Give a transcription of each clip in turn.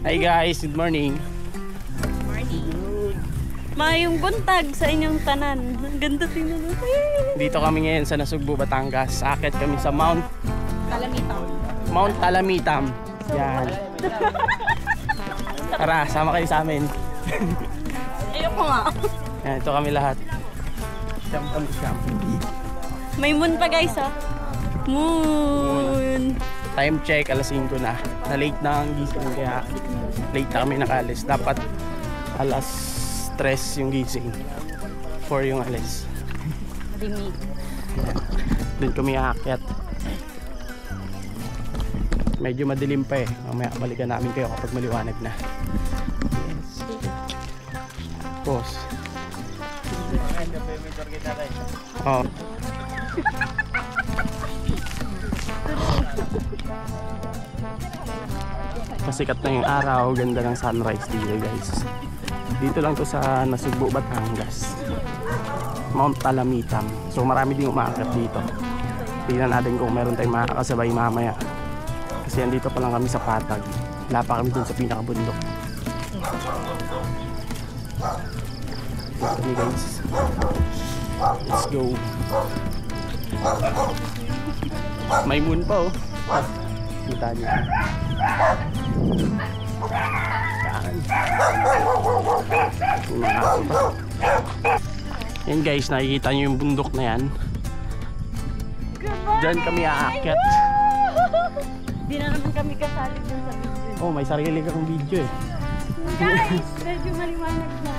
Hi guys, good morning. Morning. Mayong buntag sa inyong tanan. Ang ganda tingnan. Dito kami ngayon sa Nasugbu, Batangas. Akit kami sa Mount Talamitam. Yan. Tara, sama kayo sa amin. Ayoko nga. Yan, ito kami lahat. Jump. May moon pa guys oh. Moon. Time check, alas 5 na. Na-late na ang gising kaya late na kami nakalis. Dapat alas 3 yung gising. 4 yung alis. Rimig. Doon kami aakyat. Medyo madilim pa eh. Mamaya balikan namin kayo kapag maliwanag na. Yes. Boss. Oh. Pasikat na yung araw, ganda ng sunrise dito guys. Dito lang to sa Nasugbu, Batangas. Mount Talamitam. So marami ding umaakyat dito. Tingnan natin kung meron tayong makakasabay mamaya. Kasi andito pa lang kami sa Patag. Wala pa kami dun sa pinakabundok. Okay guys, let's go. May moon pa oh. Kita niyo. Yan guys, nakikita niyo yung bundok na yan. Diyan kami aakyat. Di na naman kami kasali dun sa video. Oh, may sarili kang video eh. Guys, medyo maliwanag na.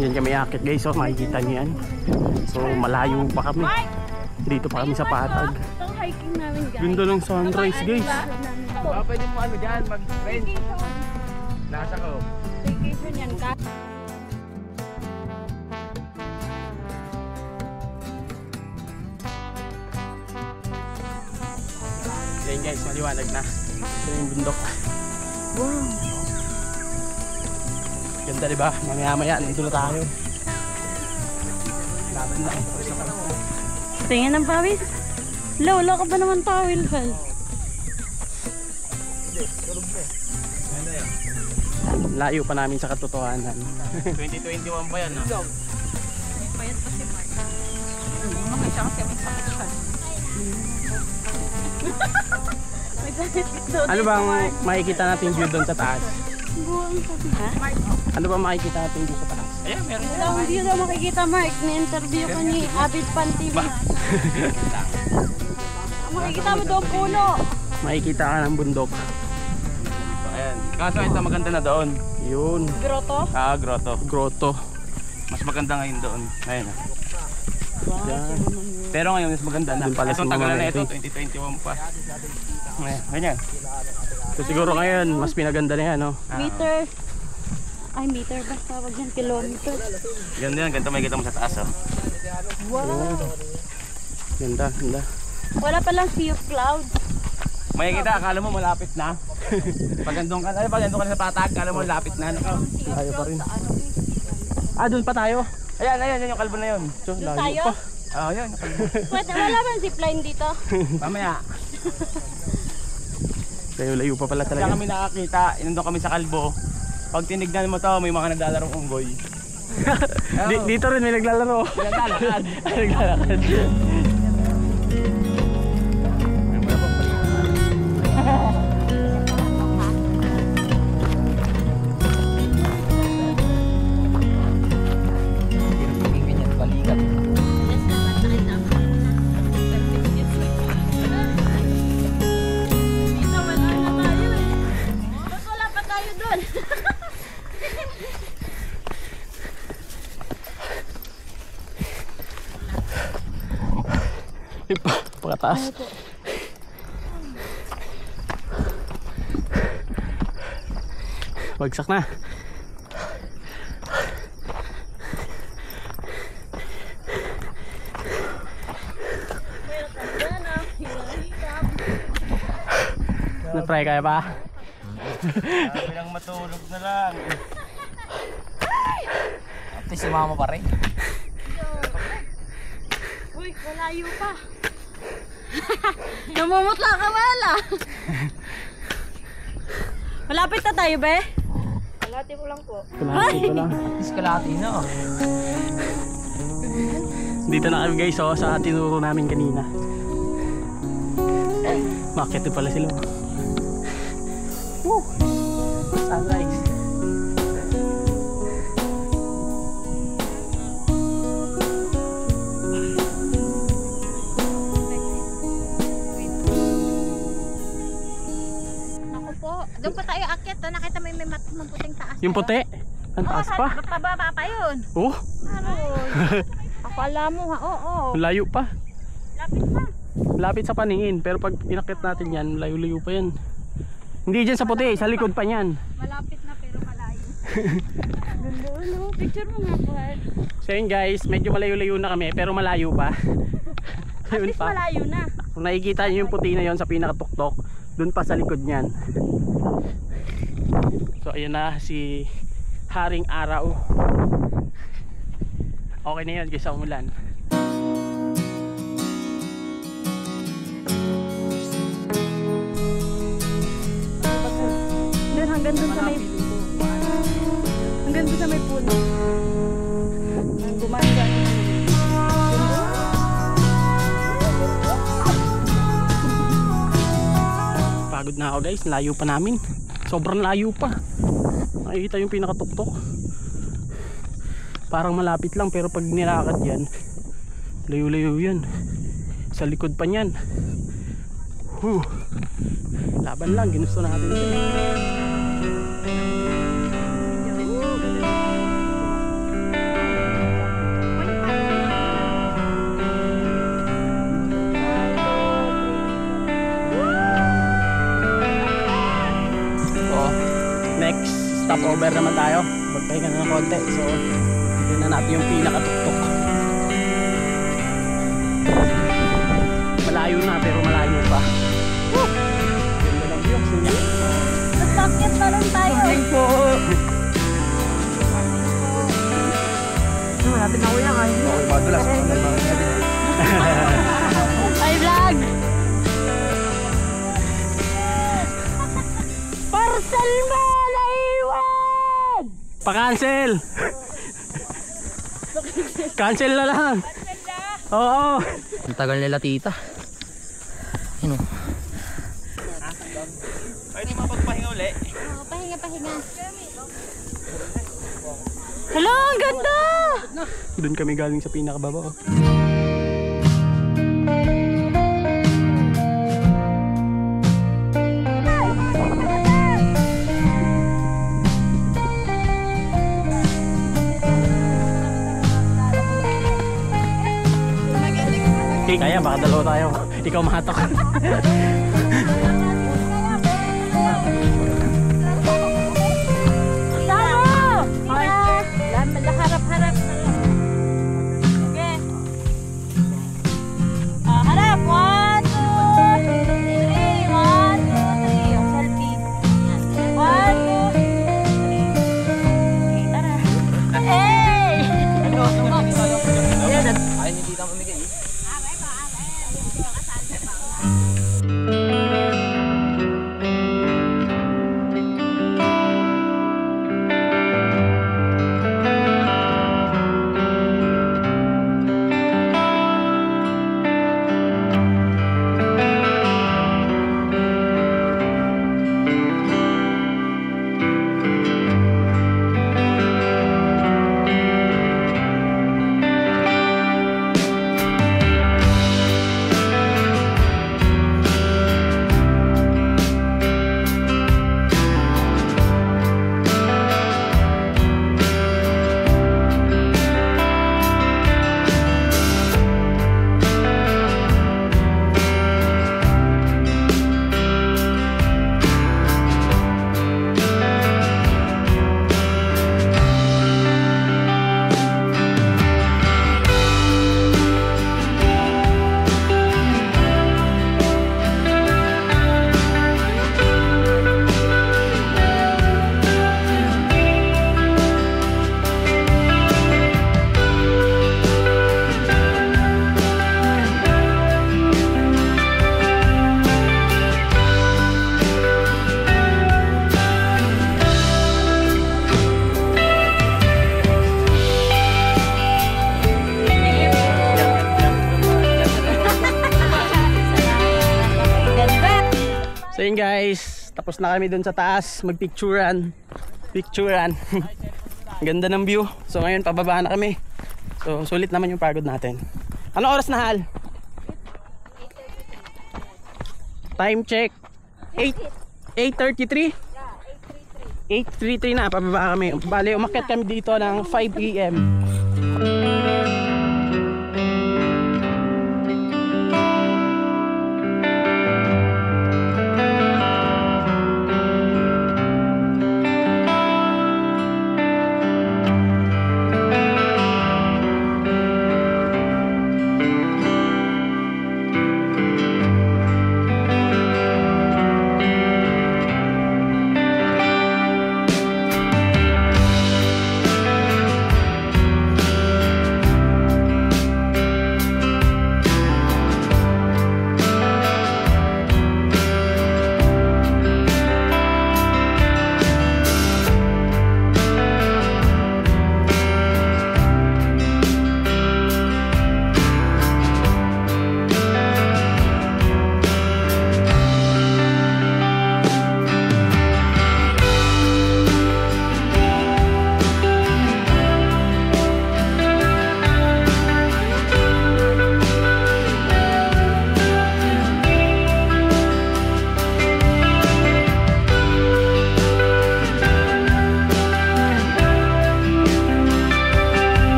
Yan kami aakyat guys, so makikita niyo yan. So malayo pa kami. Dito pa kami sa Patag. Itong hiking namin guys. Ganda ng sunrise guys. Pwede mo ano dyan, mag-friend. Nasa ko. Vacation yan ka. Yan guys, maliwanag na. Ito yung bundok. Wow. Ganda diba? Mamaya-maya, nandito na tayo. Laban lang. Tingnan ng pawis. Wala ka ba naman tawil, Hal? Layo pa namin sa katotohanan. 2021 pa yan, no? Payat pa si Mark. Okay, siya kasi may sakit siya. May sakit doon. Ano bang makikita natin view doon sa taas? Ha? Ano bang makikita natin view sa taas? Ayan, meron. Wala akong view na makikita, Mark. Ni-interview ko ni Abid Pan TV. Makikita mo doon puno. Makikita ka ng bundok. Ayan. Kaso ito maganda na doon. Yun. Grotto. Ah, grotto. Grotto. Mas maganda ngayon doon. Ayun. Yan. Pero ngayon mas maganda na. Doon pala Itong si tagal Mama na ito, Betty. 2021 pa. Ayan, ganyan. So siguro ngayon, mas pinaganda na yan, no? Meter. Ay, meter ba? Tawag yan, kilometer. Ganda yan, ganito may kita mo sa taas, oh. Wow. Ganda, ganda. Wala palang sea of clouds. May kita, akala mo malapit na. Pag andun ka na sa Patag, akala mo malapit na. No? Tayo pa rin. Ah, doon pa tayo. Ayan, yan yung kalbo na yun. So, Doon layo tayo? pa. Oh, yan, yung kalbo. Pwede, wala bang zipline dito? Mamaya. Layo pa pala Kaya talaga. kami nakakita, inundong kami sa kalbo. Pag tinignan mo to, may mga naglalarong unggoy. Dito rin may naglalaro. Naglalakad. Naglalakad. Dito wala na tayo eh. Ba't wala pa tayo doon? Pagkataas. Bagsak na. Na-try kaya pa? Sabi lang matulog na lang. At si mama pa rin. Uy, malayo pa. Namumutla ka wala. Malapit na tayo, be? Kalahati ko lang. Iskalati na. Dito na kami guys, oh, sa tinuro namin kanina. Makit din pala sila. Woo! Sunrise. Ako po. Doon pa tayo akyat. Nakita mo yung may puting taas. Yung puti? Ang taas pa? Pababa pa yun. Oh, Aroy. Ako alam mo ha. Oo. layo pa. Lapit pa. Lapit sa paningin, pero pag inakit natin yan, layo-layo pa yan. Hindi dyan sa puti, sa likod pa yan. Malapit na pero malayo. Ganda, no? Picture mo nga po. So yun guys, medyo malayo-layo na kami, pero malayo pa. At least malayo na. Kung nakikita nyo yung puti na yon sa pinakatuktok, dun pa sa likod nyan. So ayan na si Haring Araw. Okay na yun guys, sa umulan. Doon hanggang doon sa may... Hanggang doon sa may puno. Gumanda. Pagod na ako guys, layo pa namin. Sobrang layo pa. Nakikita yung pinakatuktok. Parang malapit lang, pero pag nilakad yan, layo-layo yan. Sa likod pa yan. Laban lang, ginusto natin ito. Oh, next stopover naman tayo. Magpahinga na ng konti. So, yun na natin yung pinakatuktok. Malayo na pero malayo pa. Ganda ng view. Nagpakyat na lang tayo. Po. Malapit na kuya kayo. Okay, madulas. Ay, vlog! Parcel mo naiwan! Pa-cancel! Cancel na lang! Oo! Ang tagal nila tita. Ano? Pwede mapagpahinga uli. Oo, pahinga. Hello, ang ganda! Doon kami galing sa pinakababa. Okay, kaya baka dalawa tayo. Ikaw mahatak. Harap-harap. Okay. Harap. 1, 2, 3. 1, 2, 3. Yung selfie. 1, 2, 3. Okay, tara. Hey! Ay, hindi tita mamigay. Tapos na kami dun sa taas, magpicturean. Picturean. Ganda ng view. So ngayon pababa na kami. So sulit naman yung pagod natin. Ano oras na, Hal? Time check. 8:33? 8:33 na, pababa kami. Bale, umakyat kami dito ng 5 AM.